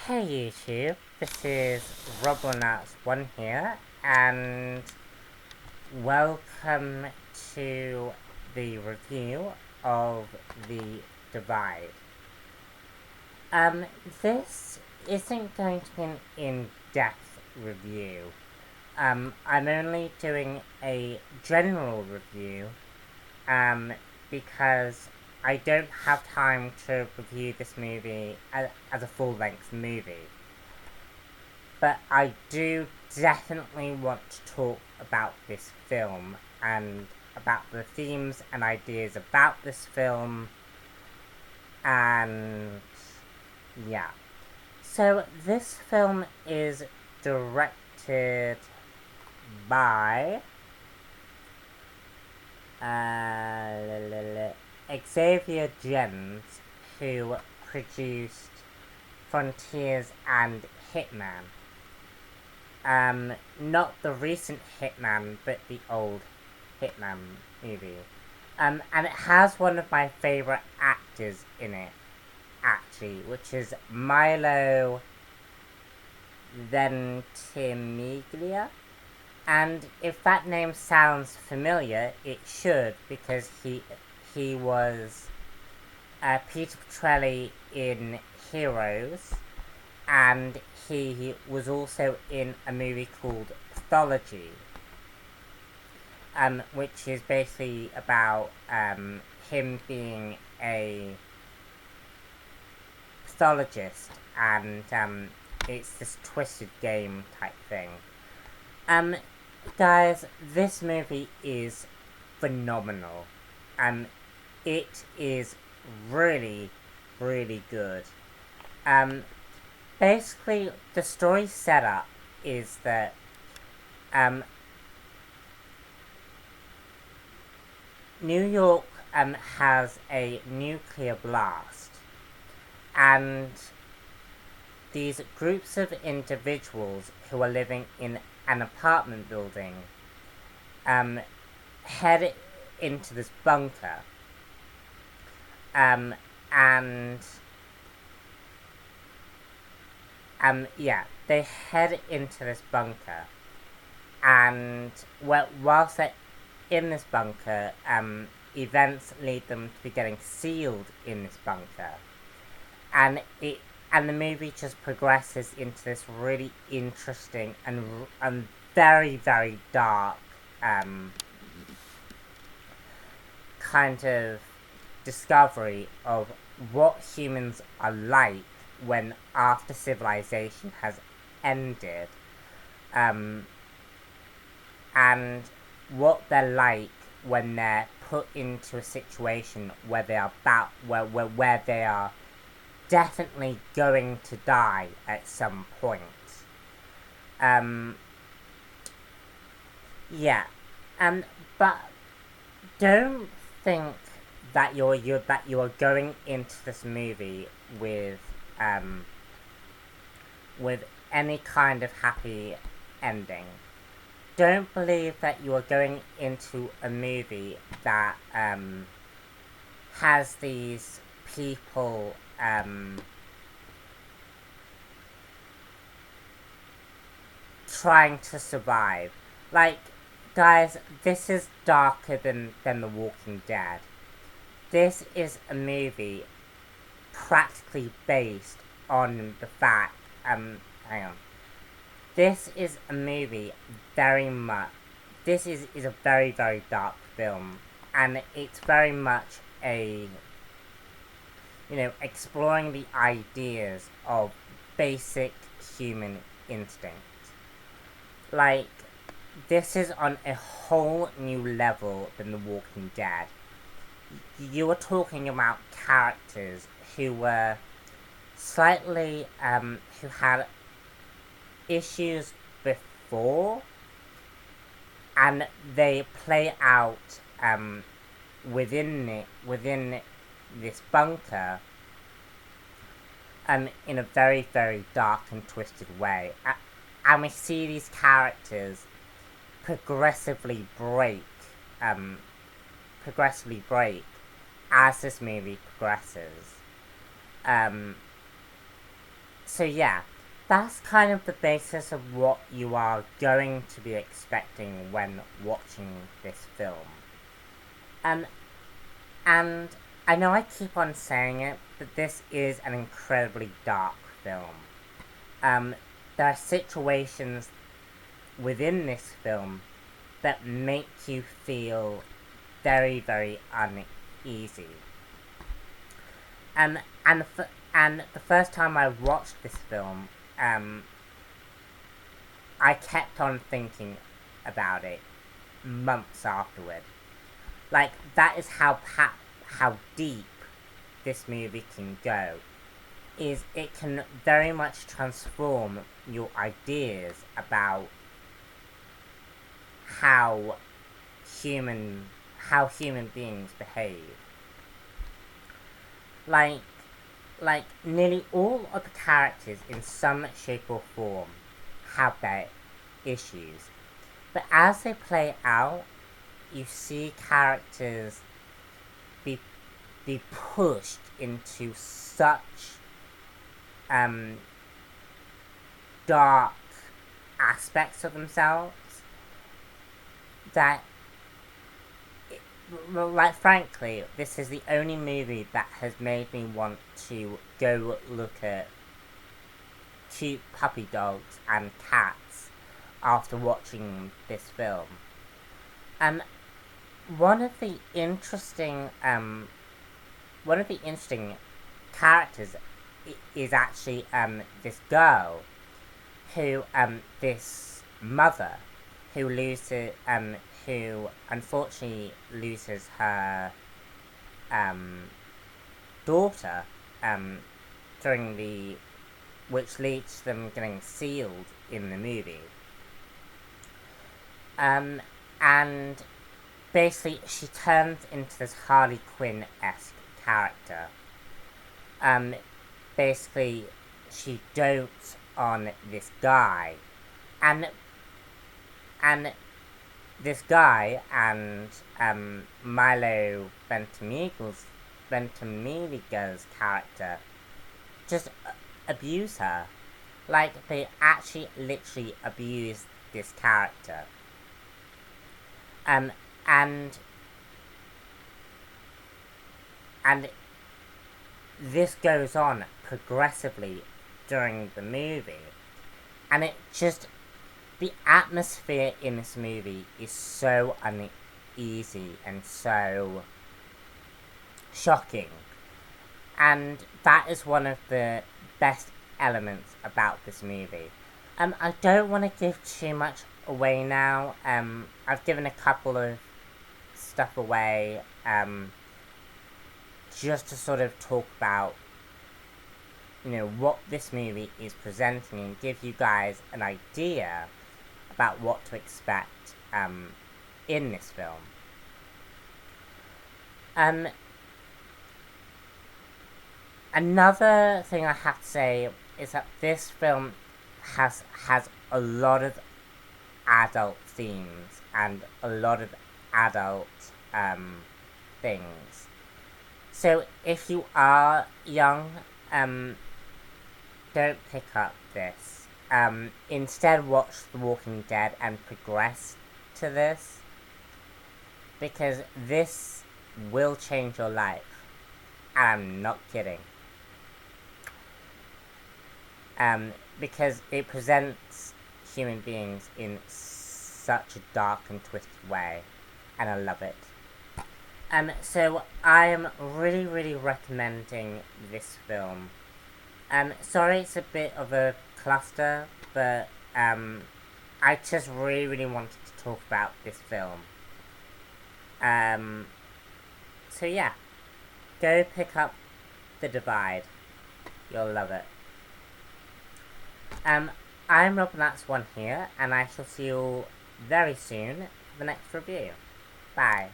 Hey YouTube, this is Robonuts1 here, and welcome to the review of The Divide. This isn't going to be an in-depth review. I'm only doing a general review, because I don't have time to review this movie as a full-length movie. But I do definitely want to talk about this film and about the themes and ideas about this film, and yeah. So this film is directed by Xavier Gens, who produced Frontiers and Hitman. Not the recent Hitman, but the old Hitman movie. And it has one of my favourite actors in it, actually, which is Milo Ventimiglia. And if that name sounds familiar, it should, because he was Peter Petrelli in Heroes, and he was also in a movie called Pathology, which is basically about him being a pathologist, and it's this twisted game type thing. Guys, this movie is phenomenal. It is really, really good. Basically, the story setup is that New York has a nuclear blast, and these groups of individuals who are living in an apartment building head into this bunker, and they head into this bunker, and whilst they're in this bunker, events lead them to be getting sealed in this bunker, and the movie just progresses into this really interesting and very, very dark kind of discovery of what humans are like when after civilization has ended, and what they're like when they're put into a situation where they are where they are definitely going to die at some point. But don't think that you are going into this movie with any kind of happy ending. Don't believe that you are going into a movie that has these people trying to survive. Like, guys, this is darker than The Walking Dead. This is a movie practically based on the fact, hang on. This is a movie this is a very, very dark film, and it's very much a, exploring the ideas of basic human instinct. Like, this is on a whole new level than The Walking Dead. You were talking about characters who were slightly, who had issues before, and they play out within this bunker in a very, very dark and twisted way. And we see these characters progressively break as this movie progresses. So yeah, that's kind of the basis of what you are going to be expecting when watching this film. And I know I keep on saying it, but this is an incredibly dark film. There are situations within this film that make you feel very, very uneasy. And the first time I watched this film, I kept on thinking about it months afterward. Like, that is how deep this movie can go. Is it can very much transform your ideas about how human beings behave. Like nearly all of the characters in some shape or form have their issues. But as they play out, you see characters be pushed into such dark aspects of themselves that, frankly, this is the only movie that has made me want to go look at cute puppy dogs and cats after watching this film. One of the interesting characters is actually this girl who this mother who unfortunately loses her daughter which leads to them getting sealed in the movie. And basically she turns into this Harley Quinn-esque character. Basically she dotes on this guy, and this guy and Milo Ventimiglia's character just abuse her. Like, they actually literally abuse this character. And this goes on progressively during the movie, and the atmosphere in this movie is so uneasy and so shocking, and that is one of the best elements about this movie. I don't want to give too much away now. I've given a couple of stuff away, just to sort of talk about, what this movie is presenting and give you guys an idea about what to expect, in this film. Another thing I have to say is that this film has a lot of adult themes and a lot of adult things. So if you are young, don't pick up this. Instead watch The Walking Dead and progress to this, because this will change your life. And I'm not kidding. Because it presents human beings in such a dark and twisted way, and I love it. So I am really, really recommending this film. Sorry it's a bit of a cluster, but I just really, really wanted to talk about this film. So yeah, go pick up The Divide. You'll love it. I'm Rob, and that's one here, and I shall see you very soon for the next review. Bye.